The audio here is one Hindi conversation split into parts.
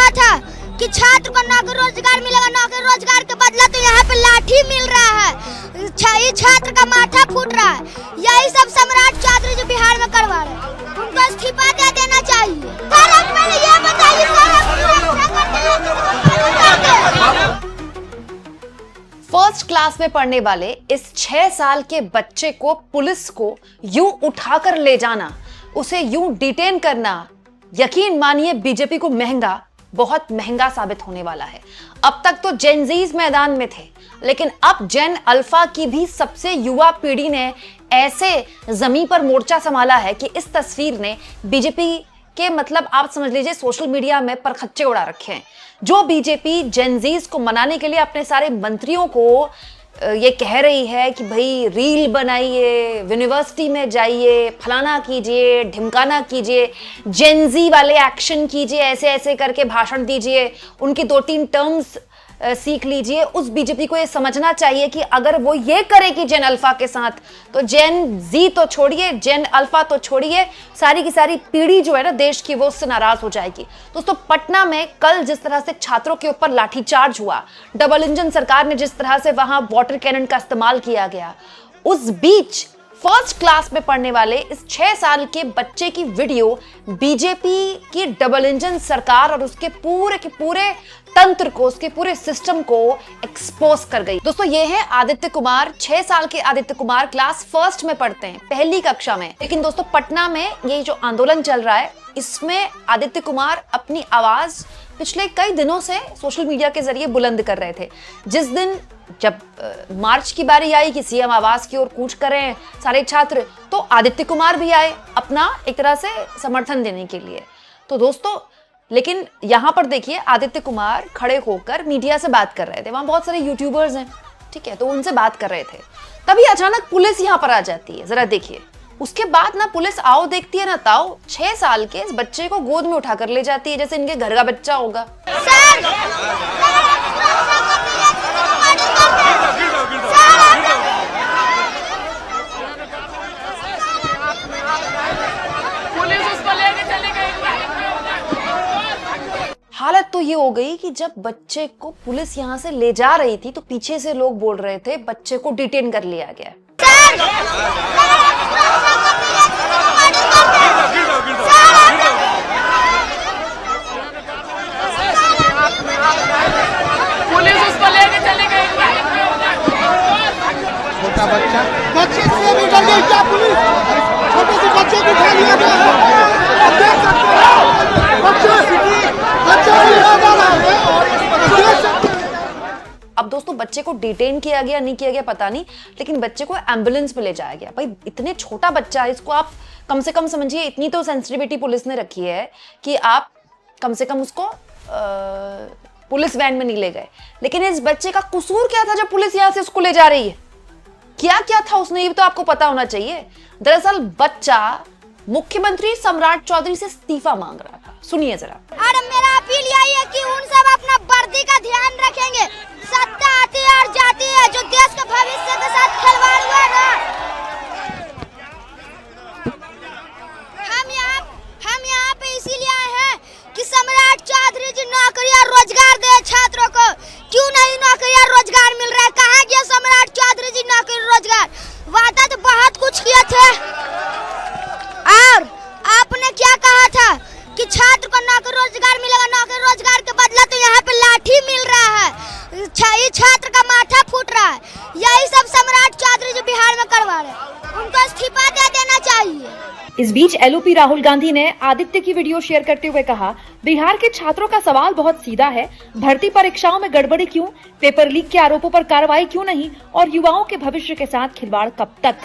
कहा था कि छात्र को नौकरी रोजगार मिलेगा, नौकरी रोजगार के बदला तो यहाँ पे लाठी मिल रहा है, छात्र का माथा फूट रहा है। यही सब सम्राट चौधरी जो बिहार में करवा रहे हैं, उनको इस्तीफा दे देना चाहिए। पहले ये बताइए फर्स्ट क्लास में पढ़ने वाले इस 6 साल के बच्चे को पुलिस को यूं उठाकर ले जाना, उसे यूं डिटेन करना, यकीन मानिए बीजेपी को महंगा, बहुत महंगा साबित होने वाला है। अब तक तो जेनजीज मैदान में थे, लेकिन अब जेन अल्फा की भी सबसे युवा पीढ़ी ने ऐसे जमीन पर मोर्चा संभाला है कि इस तस्वीर ने बीजेपी के मतलब आप समझ लीजिए सोशल मीडिया में परखच्चे उड़ा रखे हैं। जो बीजेपी जेनजीज को मनाने के लिए अपने सारे मंत्रियों को ये कह रही है कि भाई रील बनाइए, यूनिवर्सिटी में जाइए, फलाना कीजिए, ढिमकाना कीजिए, जेनजी वाले एक्शन कीजिए, ऐसे ऐसे करके भाषण दीजिए, उनकी 2-3 टर्म्स सीख लीजिए। उस बीजेपी को ये समझना चाहिए कि अगर वो ये करेगी जेन अल्फा के साथ, तो जेन जी तो छोड़िए, जेन अल्फा तो छोड़िए, सारी की सारी पीढ़ी जो है ना देश की, वो उससे नाराज हो जाएगी। दोस्तों, पटना में कल जिस तरह से छात्रों के ऊपर लाठीचार्ज हुआ, डबल इंजन सरकार ने जिस तरह से वहां वाटर कैनन का इस्तेमाल किया गया, उस बीच फर्स्ट क्लास में पढ़ने वाले इस 6 साल के बच्चे की वीडियो बीजेपी की डबल इंजन सरकार और उसके पूरे के पूरे तंत्र को, उसके पूरे सिस्टम को एक्सपोज कर गई। दोस्तों, ये है आदित्य कुमार, 6 साल के आदित्य कुमार, क्लास फर्स्ट में पढ़ते हैं, पहली कक्षा में। लेकिन दोस्तों, पटना में ये जो आंदोलन चल रहा है, इसमें आदित्य कुमार अपनी आवाज पिछले कई दिनों से सोशल मीडिया के जरिए बुलंद कर रहे थे। जिस दिन जब मार्च की बारी आई कि सीएम आवास की ओर कूच करें सारे छात्र, तो आदित्य कुमार भी आए अपना एक तरह से समर्थन देने के लिए। तो दोस्तों, लेकिन यहां पर देखिए आदित्य कुमार खड़े होकर मीडिया से बात कर रहे थे। वहां बहुत सारे यूट्यूबर्स हैं, ठीक है, तो उनसे बात कर रहे थे। तभी अचानक पुलिस यहां पर आ जाती है। जरा देखिए, उसके बाद ना पुलिस आओ देखती है ना ताओ, 6 साल के इस बच्चे को गोद में उठाकर ले जाती है जैसे इनके घर का बच्चा होगा। हालत तो ये हो गई कि जब बच्चे को पुलिस यहां से ले जा रही थी, तो पीछे से लोग बोल रहे थे बच्चे को डिटेन कर लिया गया। पुलिस उसको लेके चली गई। छोटा बच्चा, बच्चे से भी डर गई क्या पुलिस? छोटे से बच्चे को उठा लिया गया। आप देख सकते हो बच्चा अब दोस्तों, बच्चे को डिटेन किया गया नहीं किया गया पता नहीं, लेकिन बच्चे को एम्बुलेंस में ले जाया गया। भाई इतने छोटा बच्चा, इसको आप कम से कम समझिए, इतनी तो सेंसिटिविटी पुलिस ने रखी है कि आप कम से कम उसको पुलिस वैन में नहीं ले गए। लेकिन इस बच्चे का कसूर क्या था जब पुलिस यहां से उसको ले जा रही है? क्या क्या था उसने, ये तो आपको पता होना चाहिए। दरअसल बच्चा मुख्यमंत्री सम्राट चौधरी से इस्तीफा मांग रहा था। सुनिए जरा। और मेरा अपील यही है कि उन सब अपना वर्दी का ध्यान रखेंगे। सत्ता आती है और जाती है, जो देश के भविष्य के साथ खिलवाड़ हुआ है ना, हम यहाँ पे इसीलिए आए हैं कि सम्राट चौधरी जी नौकरी और रोजगार दे छात्रों को। क्यों नहीं नौकरी और रोजगार मिल रहा है? कहाँ गया सम्राट चौधरी जी नौकरी रोजगार? वादा तो बहुत कुछ किए थे, और आपने क्या कहा था कि छात्र को नौकरी रोजगार मिलेगा, नौकरी रोजगार के बदला तो यहाँ पे लाठी मिल रहा है, छात्र का माथा फूट रहा है। यही सब सम्राट चौधरी जो बिहार में करवा रहे हैं, उनको इस्तीफा दे देना चाहिए। इस बीच एलओपी राहुल गांधी ने आदित्य की वीडियो शेयर करते हुए कहा, बिहार के छात्रों का सवाल बहुत सीधा है, भर्ती परीक्षाओं में गड़बड़ी क्यों, पेपर लीक के आरोपों पर कार्रवाई क्यों नहीं, और युवाओं के भविष्य के साथ खिलवाड़ कब तक?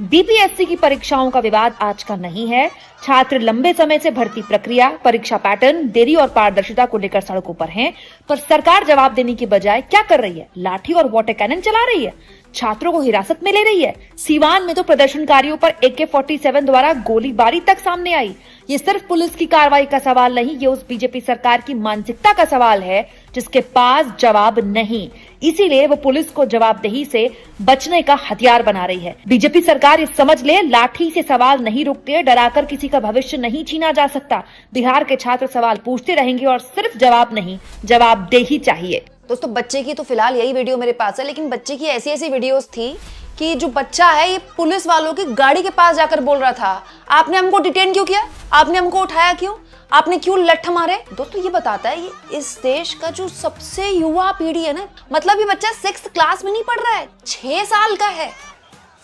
बीपीएससी की परीक्षाओं का विवाद आज का नहीं है। छात्र लंबे समय से भर्ती प्रक्रिया, परीक्षा पैटर्न, देरी और पारदर्शिता को लेकर सड़कों पर हैं, पर सरकार जवाब देने की बजाय क्या कर रही है? लाठी और वाटर कैनन चला रही है, छात्रों को हिरासत में ले रही है। सीवान में तो प्रदर्शनकारियों पर AK-47 द्वारा गोलीबारी तक सामने आई। ये सिर्फ पुलिस की कार्रवाई का सवाल नहीं, ये उस बीजेपी सरकार की मानसिकता का सवाल है जिसके पास जवाब नहीं। इसीलिए वो पुलिस को जवाबदेही से बचने का हथियार बना रही है। बीजेपी सरकार ये समझ ले, लाठी से सवाल नहीं रुकते, डराकर किसी का भविष्य नहीं छीना जा सकता। बिहार के छात्र सवाल पूछते रहेंगे और सिर्फ जवाब नहीं, जवाबदेही चाहिए। दोस्तों बच्चे की तो फिलहाल यही वीडियो मेरे पास है, लेकिन बच्चे की ऐसी ऐसी वीडियोस थी कि जो बच्चा है ये पुलिस वालों की गाड़ी के पास जाकर बोल रहा था, आपने हमको डिटेन क्यों किया, आपने हमको उठाया क्यों, आपने क्यों लठ मारे। दोस्तों ये बताता है ये इस देश का जो सबसे युवा पीढ़ी है ना, मतलब ये बच्चा 6th क्लास में नहीं पढ़ रहा है, 6 साल का है,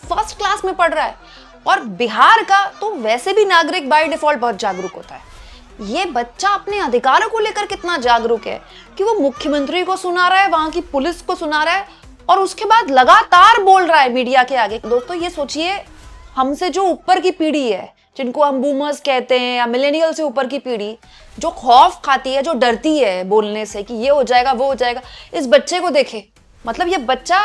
1st क्लास में पढ़ रहा है। और बिहार का तो वैसे भी नागरिक बाय डिफॉल्ट बहुत जागरूक होता है। ये बच्चा अपने अधिकारों को लेकर कितना जागरूक है कि वो मुख्यमंत्री को सुना रहा है, वहां की पुलिस को सुना रहा है और उसके बाद लगातार बोल रहा है मीडिया के आगे। दोस्तों ये सोचिए, हमसे जो ऊपर की पीढ़ी है, जिनको हम बूमर्स कहते हैं या मिलेनियल से ऊपर की पीढ़ी, जो खौफ खाती है, जो डरती है बोलने से कि ये हो जाएगा वो हो जाएगा, इस बच्चे को देखे। मतलब ये बच्चा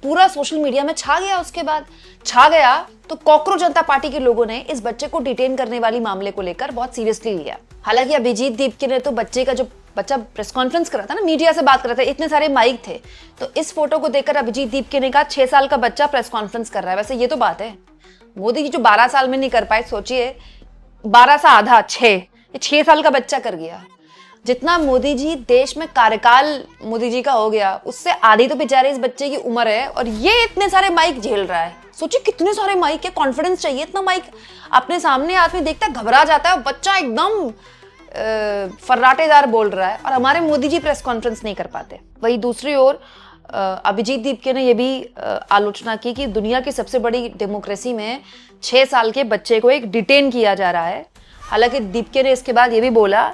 पूरा सोशल मीडिया में छा गया। उसके बाद छा गया तो कॉकरोच जनता पार्टी के लोगों ने इस बच्चे को डिटेन करने वाली मामले को लेकर बहुत सीरियसली लिया। हालांकि अभिजीत दीपके ने तो बच्चे का जो बच्चा प्रेस कॉन्फ्रेंस कर रहा था ना, मीडिया से बात कर रहा था, इतने सारे माइक थे, तो इस फोटो को देखकर अभिजीत दीपके ने कहा 6 साल का बच्चा प्रेस कॉन्फ्रेंस कर रहा है। वैसे ये तो बात है, मोदी जी जो 12 साल में नहीं कर पाए, सोचिए 12 से आधा 6 साल का बच्चा कर गया। जितना मोदी जी देश में कार्यकाल मोदी जी का हो गया, उससे आधी तो बेचारे इस बच्चे की उम्र है और ये इतने सारे माइक झेल रहा है। सोचिए कितने सारे माइक है, कॉन्फिडेंस चाहिए इतना माइक। अपने सामने आदमी देखता है घबरा जाता है, बच्चा एकदम फर्राटेदार बोल रहा है और हमारे मोदी जी प्रेस कॉन्फ्रेंस नहीं कर पाते। वही दूसरी ओर अभिजीत दीपके ने यह भी आलोचना की कि दुनिया की सबसे बड़ी डेमोक्रेसी में 6 साल के बच्चे को एक डिटेन किया जा रहा है। हालांकि दीपके ने इसके बाद ये भी बोला,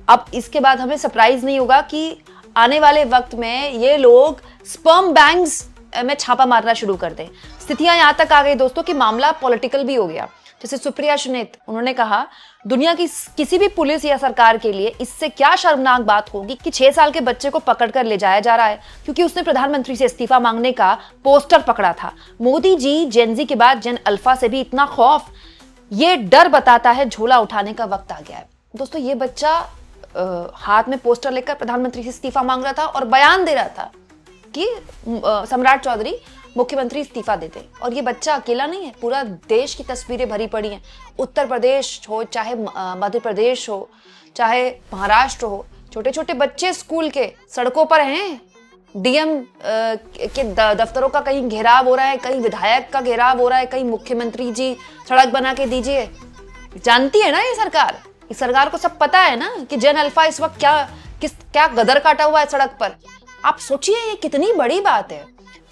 अब इसके बाद हमें सरप्राइज नहीं होगा कि आने वाले वक्त में ये लोग स्पर्म बैंक्स में छापा मारना शुरू कर दें। स्थितियां यहां तक आ गई दोस्तों कि मामला पॉलिटिकल भी हो गया। जैसे सुप्रिया सुनेत, उन्होंने कहा दुनिया की किसी भी पुलिस या सरकार के लिए इससे क्या शर्मनाक बात होगी कि 6 साल के बच्चे को पकड़कर ले जाया जा रहा है क्योंकि उसने प्रधानमंत्री से इस्तीफा मांगने का पोस्टर पकड़ा था। मोदी जी जेनजी के बाद जेन अल्फा से भी इतना खौफ, ये डर बताता है झोला उठाने का वक्त आ गया है। दोस्तों ये बच्चा हाथ में पोस्टर लेकर प्रधानमंत्री से इस्तीफा मांग रहा था और बयान दे रहा था कि सम्राट चौधरी मुख्यमंत्री इस्तीफा देते। और ये बच्चा अकेला नहीं है, पूरा देश की तस्वीरें भरी पड़ी हैं। उत्तर प्रदेश हो, चाहे मध्य प्रदेश हो, चाहे महाराष्ट्र हो, छोटे छोटे बच्चे स्कूल के सड़कों पर हैं। डीएम के दफ्तरों का कहीं घेराव हो रहा है, कहीं विधायक का घेराव हो रहा है, कहीं मुख्यमंत्री जी सड़क बना के दीजिए। जानती है ना ये सरकार, इस सरकार को सब पता है ना कि जेन अल्फा इस वक्त क्या गदर काटा हुआ है सड़क पर। आप सोचिए ये कितनी बड़ी बात है।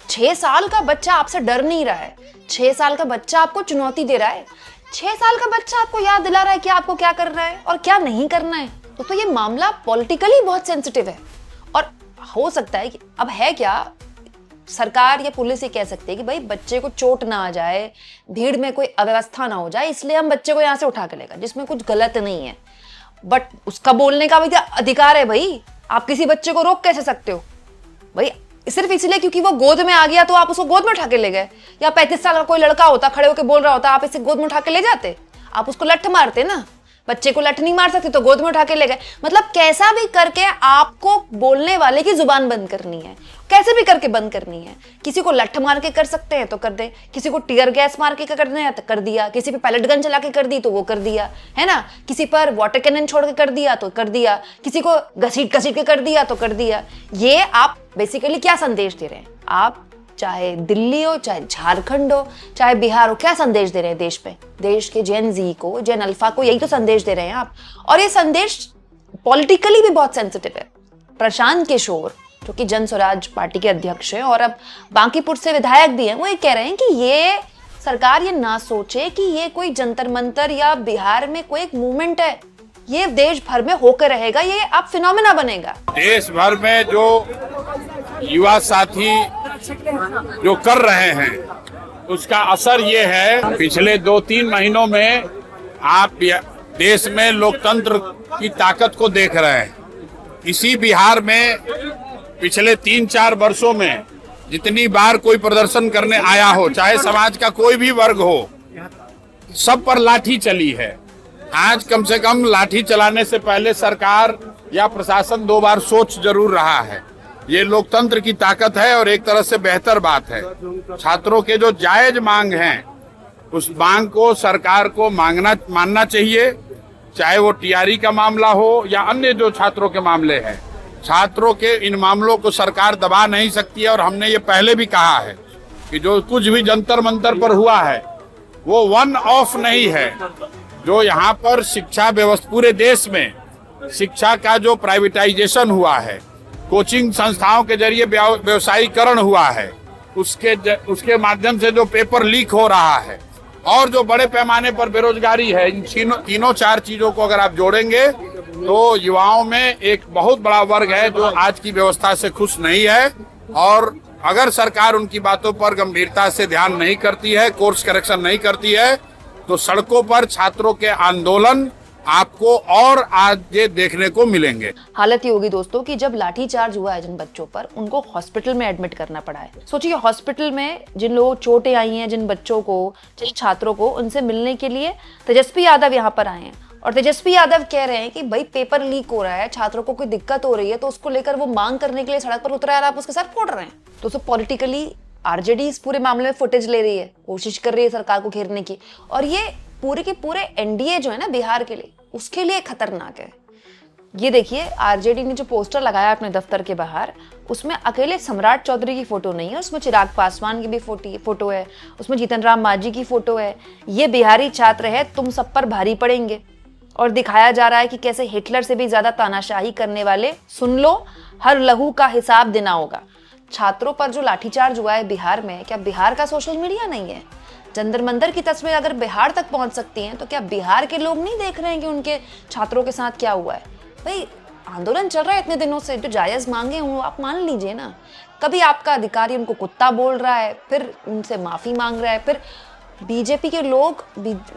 6 साल का बच्चा आपसे डर नहीं रहा है, 6 साल का बच्चा आपको चुनौती दे रहा है, 6 साल का बच्चा आपको याद दिला रहा है कि आपको क्या करना है और क्या नहीं करना है। तो ये मामला पॉलिटिकली बहुत सेंसिटिव है और हो सकता है कि अब है क्या, सरकार या पुलिस ये कह सकती है कि भाई बच्चे को चोट ना आ जाए, भीड़ में कोई अव्यवस्था ना हो जाए, इसलिए हम बच्चे को यहाँ से उठा के लेगा, जिसमें कुछ गलत नहीं है। बट उसका बोलने का भी अधिकार है भाई, आप किसी बच्चे को रोक कैसे सकते हो भाई? सिर्फ इसलिए क्योंकि वो गोद में आ गया तो आप उसको गोद में उठा के ले गए? या 35 साल का कोई लड़का होता, खड़े होकर बोल रहा होता, आप इसे गोद में उठा के ले जाते? आप उसको लठ मारते ना, बच्चे को लठ नहीं मार सकते तो गोद में उठा के ले गए। मतलब कैसा भी करके आपको बोलने वाले की जुबान बंद करनी है, कैसे भी करके बंद करनी है। किसी को लठ मार के कर सकते हैं तो कर दे, किसी को टीयर गैस मार के करना है तो कर दिया, किसी पे पैलेट गन चला के कर दी तो वो कर दिया, है ना, किसी पर वाटर कैनन छोड़ के कर दिया तो कर दिया, किसी को घसीट घसीट के कर दिया तो कर दिया। ये आप बेसिकली क्या संदेश दे रहे हैं? आप चाहे दिल्ली हो, चाहे झारखंड हो, चाहे बिहार हो, क्या संदेश दे रहे हैं देश पे? देश के जेन जी को, जेन अल्फा को यही तो संदेश दे रहे हैं आप। और ये संदेश पॉलिटिकली भी बहुत सेंसिटिव है। प्रशांत किशोर जो कि जन स्वराज पार्टी के अध्यक्ष हैं और अब बांकीपुर से विधायक भी हैं, वो ये कह रहे हैं कि ये सरकार ये ना सोचे कि ये कोई जंतर मंतर या बिहार में कोई एक मूवमेंट है, ये देश भर में होकर रहेगा, ये अब फिनोमेना बनेगा। देश भर में जो युवा साथी जो कर रहे हैं उसका असर ये है, पिछले 2-3 महीनों में आप देश में लोकतंत्र की ताकत को देख रहे हैं। इसी बिहार में पिछले 3-4 वर्षों में जितनी बार कोई प्रदर्शन करने आया हो, चाहे समाज का कोई भी वर्ग हो, सब पर लाठी चली है। आज कम से कम लाठी चलाने से पहले सरकार या प्रशासन 2 बार सोच जरूर रहा है ये लोकतंत्र की ताकत है और एक तरह से बेहतर बात है। छात्रों के जो जायज मांग हैं, उस मांग को सरकार को मानना चाहिए, चाहे वो टीआरई का मामला हो या अन्य जो छात्रों के मामले हैं। छात्रों के इन मामलों को सरकार दबा नहीं सकती है और हमने ये पहले भी कहा है कि जो कुछ भी जंतर मंतर पर हुआ है वो वन ऑफ नहीं है। जो यहाँ पर शिक्षा व्यवस्था पूरे देश में शिक्षा का जो प्राइवेटाइजेशन हुआ है, कोचिंग संस्थाओं के जरिए व्यवसायीकरण हुआ है, उसके माध्यम से जो पेपर लीक हो रहा है और जो बड़े पैमाने पर बेरोजगारी है, इन तीनों चार चीजों को अगर आप जोड़ेंगे तो युवाओं में एक बहुत बड़ा वर्ग है जो आज की व्यवस्था से खुश नहीं है। और अगर सरकार उनकी बातों पर गंभीरता से ध्यान नहीं करती है, कोर्स करेक्शन नहीं करती है, तो सड़कों पर छात्रों के आंदोलन आपको और आगे देखने को मिलेंगे। हालत ये होगी दोस्तों कि जब लाठीचार्ज हुआ है जिन बच्चों पर, उनको हॉस्पिटल में एडमिट करना पड़ा है। सोचिए हॉस्पिटल में जिन लोगों चोटें आई हैं, जिन बच्चों को, जिन छात्रों को, उनसे मिलने के लिए तेजस्वी यादव यहाँ पर आए हैं और तेजस्वी यादव कह रहे हैं कि भाई पेपर लीक हो रहा है, छात्रों को कोई दिक्कत हो रही है, तो उसको लेकर वो मांग करने के लिए सड़क पर उतरा है और आप उसके सर फोड़ रहे हैं। तो उसको पॉलिटिकली आरजेडी इस पूरे मामले में फुटेज ले रही है, कोशिश कर रही है सरकार को घेरने की, और ये पूरे के पूरे एनडीए जो है ना बिहार के लिए, उसके लिए खतरनाक है। ये देखिए आरजेडी ने जो पोस्टर लगाया अपने दफ्तर के बाहर, उसमें अकेले सम्राट चौधरी की फोटो नहीं है, उसमें चिराग पासवान की भी फोटो है, उसमें जीतन राम मांझी की फोटो है। ये बिहारी छात्र है, तुम सब पर भारी पड़ेंगे। और दिखाया जा रहा है कि कैसे हिटलर से भी ज्यादा तानाशाही करने वाले, सुन लो, हर लहू का हिसाब देना होगा। छात्रों पर जो लाठीचार्ज हुआ है बिहार में, क्या बिहार का सोशल मीडिया नहीं है? जंतर मंतर की तस्वीर अगर बिहार तक पहुंच सकती हैं, तो क्या बिहार के लोग नहीं देख रहे हैं कि उनके छात्रों के साथ क्या हुआ है? भाई आंदोलन चल रहा है इतने दिनों से, जो जायज मांगे वो आप मान लीजिए ना। कभी आपका अधिकारी उनको कुत्ता बोल रहा है, फिर उनसे माफी मांग रहा है, फिर बीजेपी के लोग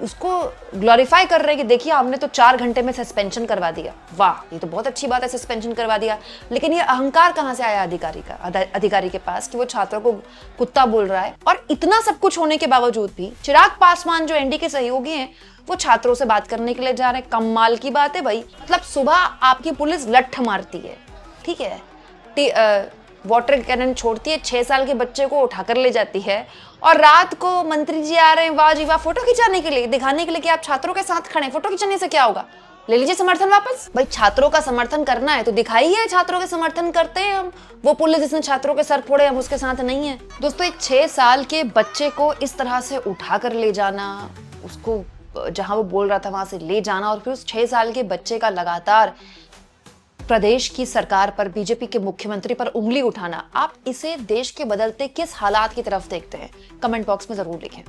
उसको ग्लोरीफाई कर रहे हैं कि देखिए हमने तो 4 घंटे में सस्पेंशन करवा दिया। वाह, ये तो बहुत अच्छी बात है, सस्पेंशन करवा दिया। लेकिन ये अहंकार कहां से आया अधिकारी के पास कि वो छात्रों को कुत्ता बोल रहा है? और इतना सब कुछ होने के बावजूद भी चिराग पासवान जो एनडीए के सहयोगी हैं, वो छात्रों से बात करने के लिए जा रहे हैं। कमाल की बात है भाई। मतलब सुबह आपकी पुलिस लठ मारती है, ठीक है, वाटर कैनन छोड़ती है, 6 साल के बच्चे को उठाकर ले जाती है, और रात को मंत्री जी आ रहे हैं, वाह जी वाह, फोटो खिंचाने के लिए, दिखाने के लिए कि आप छात्रों के साथ खड़े हैं। फोटो खिंचाने से क्या होगा? ले लीजिए समर्थन वापस। भाई छात्रों का समर्थन करना है तो दिखाइए, छात्रों के समर्थन करते हैं हम। वो पुलिस जिसने छात्रों के सर फोड़े, हम उसके साथ नहीं है। दोस्तों, एक 6 साल के बच्चे को इस तरह से उठाकर ले जाना, उसको जहां वो बोल रहा था वहां से ले जाना, और फिर उस 6 साल के बच्चे का लगातार प्रदेश की सरकार पर, बीजेपी के मुख्यमंत्री पर उंगली उठाना, आप इसे देश के बदलते किस हालात की तरफ देखते हैं? कमेंट बॉक्स में जरूर लिखें।